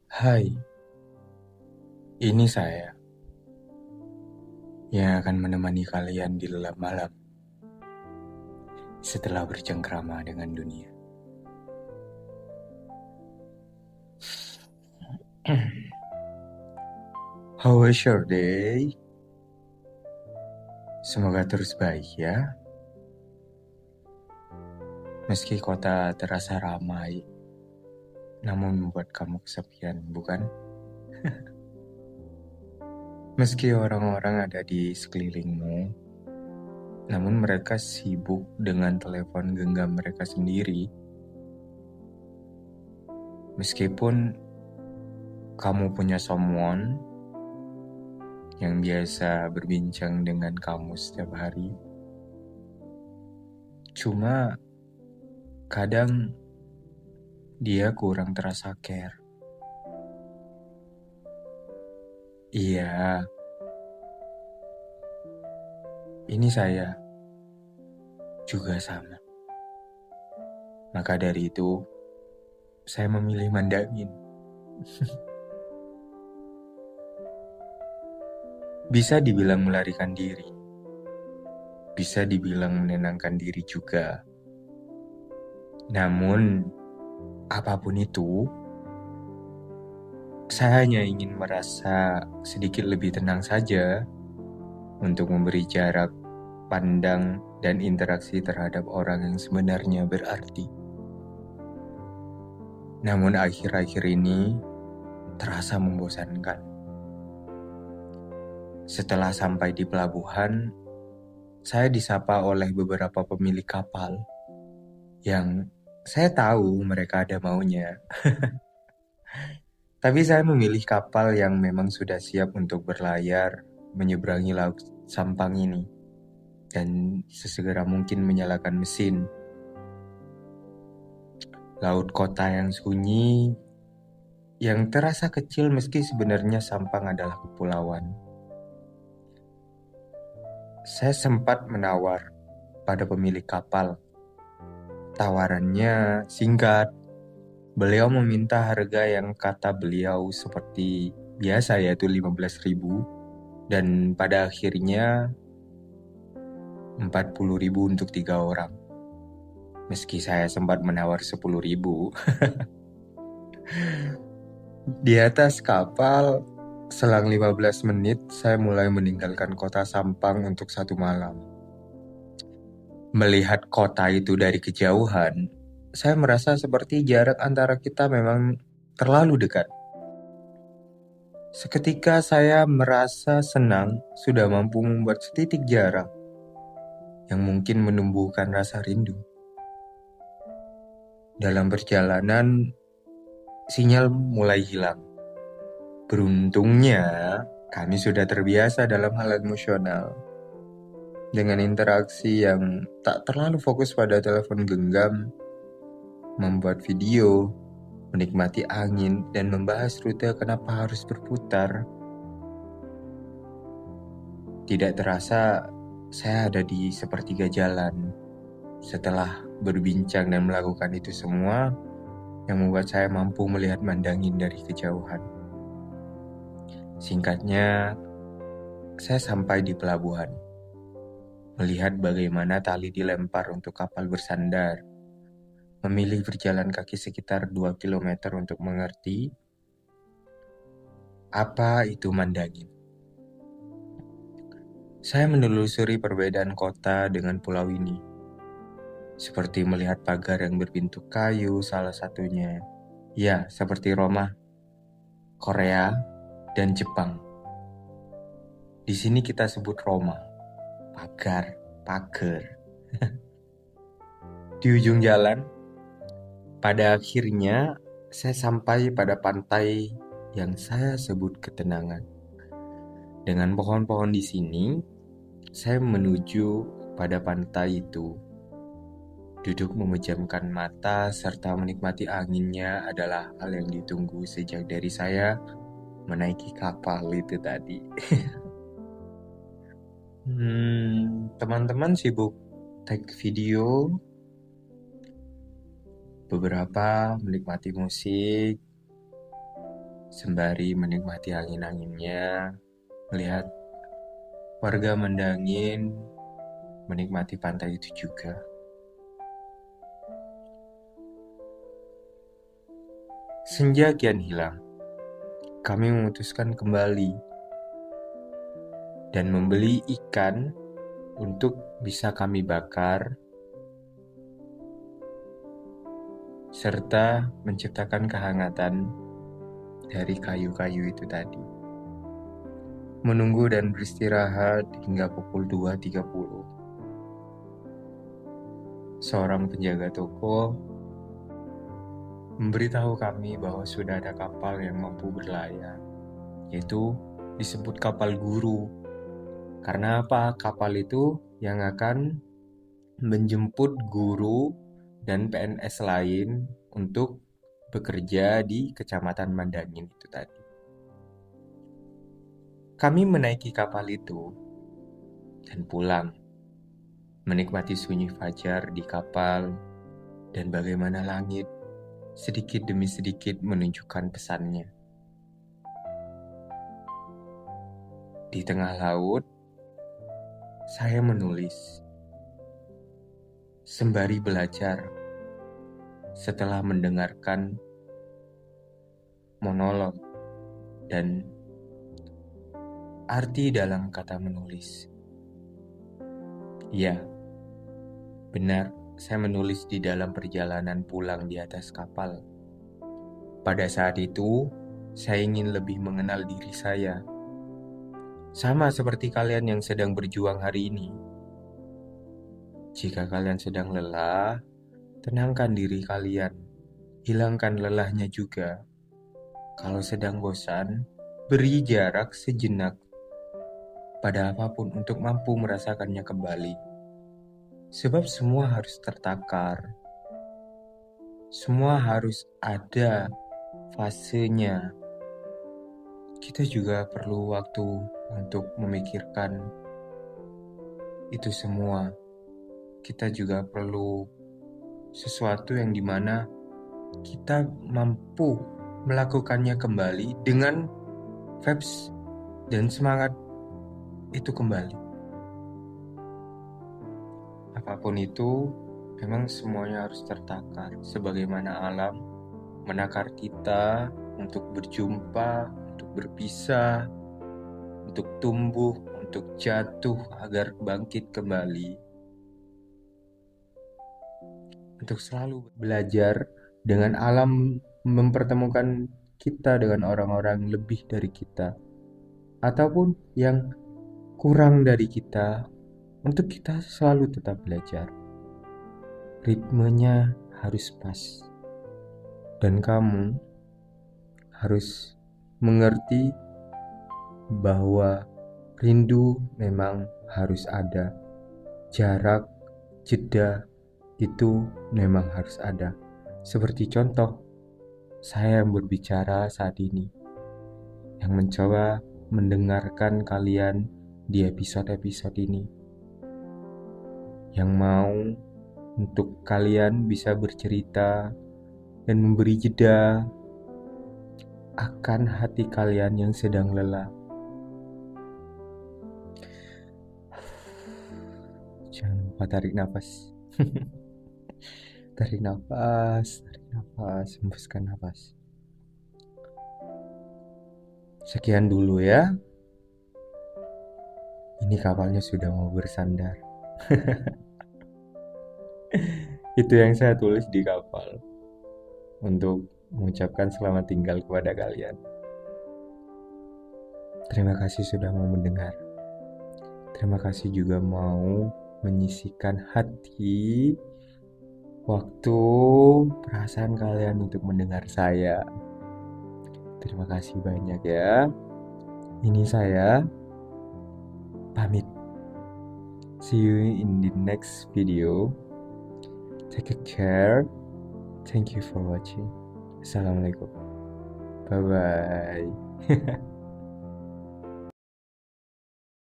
Hai, ini saya yang akan menemani kalian di lelap malam setelah bercengkrama dengan dunia. How was your day? Semoga terus baik ya. Meski kota terasa ramai, namun membuat kamu kesepian, bukan? Meski orang-orang ada di sekelilingmu, namun mereka sibuk dengan telepon genggam mereka sendiri. Meskipun kamu punya someone yang biasa berbincang dengan kamu setiap hari, cuma kadang dia kurang terasa care. Iya, ini saya juga sama. Maka dari itu, saya memilih mandangin. Bisa dibilang melarikan diri, bisa dibilang menenangkan diri juga. Namun, apapun itu, saya hanya ingin merasa sedikit lebih tenang saja untuk memberi jarak pandang dan interaksi terhadap orang yang sebenarnya berarti. Namun akhir-akhir ini terasa membosankan. Setelah sampai di pelabuhan, saya disapa oleh beberapa pemilik kapal yang saya tahu mereka ada maunya. Tapi saya memilih kapal yang memang sudah siap untuk berlayar menyeberangi laut Sampang ini dan sesegera mungkin menyalakan mesin. Laut kota yang sunyi, yang terasa kecil meski sebenarnya Sampang adalah kepulauan. Saya sempat menawar pada pemilik kapal. Tawarannya singkat. Beliau meminta harga yang kata beliau seperti biasa, yaitu 15.000, dan pada akhirnya 40.000 untuk 3 orang. Meski saya sempat menawar 10.000. Di atas kapal, selang 15 menit, saya mulai meninggalkan kota Sampang untuk 1 malam. Melihat kota itu dari kejauhan, saya merasa seperti jarak antara kita memang terlalu dekat. Seketika saya merasa senang sudah mampu membuat setitik jarak yang mungkin menumbuhkan rasa rindu. Dalam perjalanan, sinyal mulai hilang. Beruntungnya, kami sudah terbiasa dalam hal emosional. Dengan interaksi yang tak terlalu fokus pada telepon genggam, membuat video, menikmati angin, dan membahas rute kenapa harus berputar. Tidak terasa, saya ada di sepertiga jalan. Setelah berbincang dan melakukan itu semua, yang membuat saya mampu melihat mandangin dari kejauhan. Singkatnya, saya sampai di pelabuhan. Melihat bagaimana tali dilempar untuk kapal bersandar. Memilih berjalan kaki sekitar 2 kilometer untuk mengerti apa itu mandangin. Saya menelusuri perbedaan kota dengan pulau ini. Seperti melihat pagar yang berbentuk kayu salah satunya. Ya, seperti Roma, Korea, dan Jepang. Di sini kita sebut Roma, pagar. Di ujung jalan, pada akhirnya saya sampai pada pantai yang saya sebut ketenangan. Dengan pohon-pohon di sini, saya menuju pada pantai itu. Duduk memejamkan mata serta menikmati anginnya adalah hal yang ditunggu sejak dari saya menaiki kapal itu tadi. Teman-teman sibuk take video, beberapa menikmati musik, sembari menikmati angin-anginnya, melihat warga mendangin, menikmati pantai itu juga. Senja kian hilang. Kami memutuskan kembali dan membeli ikan untuk bisa kami bakar serta menciptakan kehangatan dari kayu-kayu itu tadi. Menunggu dan beristirahat hingga pukul 2.30. Seorang penjaga toko memberitahu kami bahwa sudah ada kapal yang mampu berlayar, yaitu disebut kapal guru. Karena apa? Kapal itu yang akan menjemput guru dan PNS lain untuk bekerja di Kecamatan Mandangin itu tadi. Kami menaiki kapal itu dan pulang, menikmati sunyi fajar di kapal dan bagaimana langit sedikit demi sedikit menunjukkan pesannya. Di tengah laut, saya menulis sembari belajar setelah mendengarkan monolog dan arti dalam kata menulis. Ya, benar, saya menulis di dalam perjalanan pulang di atas kapal. Pada saat itu, saya ingin lebih mengenal diri saya. Sama seperti kalian yang sedang berjuang hari ini. Jika kalian sedang lelah, tenangkan diri kalian. Hilangkan lelahnya juga. Kalau sedang bosan, beri jarak sejenak pada apapun untuk mampu merasakannya kembali. Sebab semua harus tertakar. Semua harus ada fasenya. Kita juga perlu waktu untuk memikirkan itu semua. Kita juga perlu sesuatu yang dimana kita mampu melakukannya kembali dengan vibes dan semangat itu kembali. Apapun itu, memang semuanya harus tertakar. Sebagaimana alam menakar kita untuk berjumpa, untuk berpisah, untuk tumbuh, untuk jatuh agar bangkit kembali. Untuk selalu belajar dengan alam mempertemukan kita dengan orang-orang lebih dari kita ataupun yang kurang dari kita, untuk kita selalu tetap belajar. Ritmenya harus pas dan kamu harus mengerti bahwa rindu memang harus ada. Jarak, jeda itu memang harus ada. Seperti contoh, saya yang berbicara saat ini, yang mencoba mendengarkan kalian di episode-episode ini, yang mau untuk kalian bisa bercerita dan memberi jeda akan hati kalian yang sedang lelah. Jangan lupa tarik nafas. Tarik nafas, hembuskan nafas. Sekian dulu ya. Ini kapalnya sudah mau bersandar. Itu yang saya tulis di kapal untuk mengucapkan selamat tinggal kepada kalian. Terima kasih sudah mau mendengar. Terima kasih juga mau menyisihkan hati, waktu, perasaan kalian untuk mendengar saya. Terima kasih banyak ya. Ini saya pamit. See you in the next video. Take care. Thank you for watching. Assalamualaikum. Bye bye.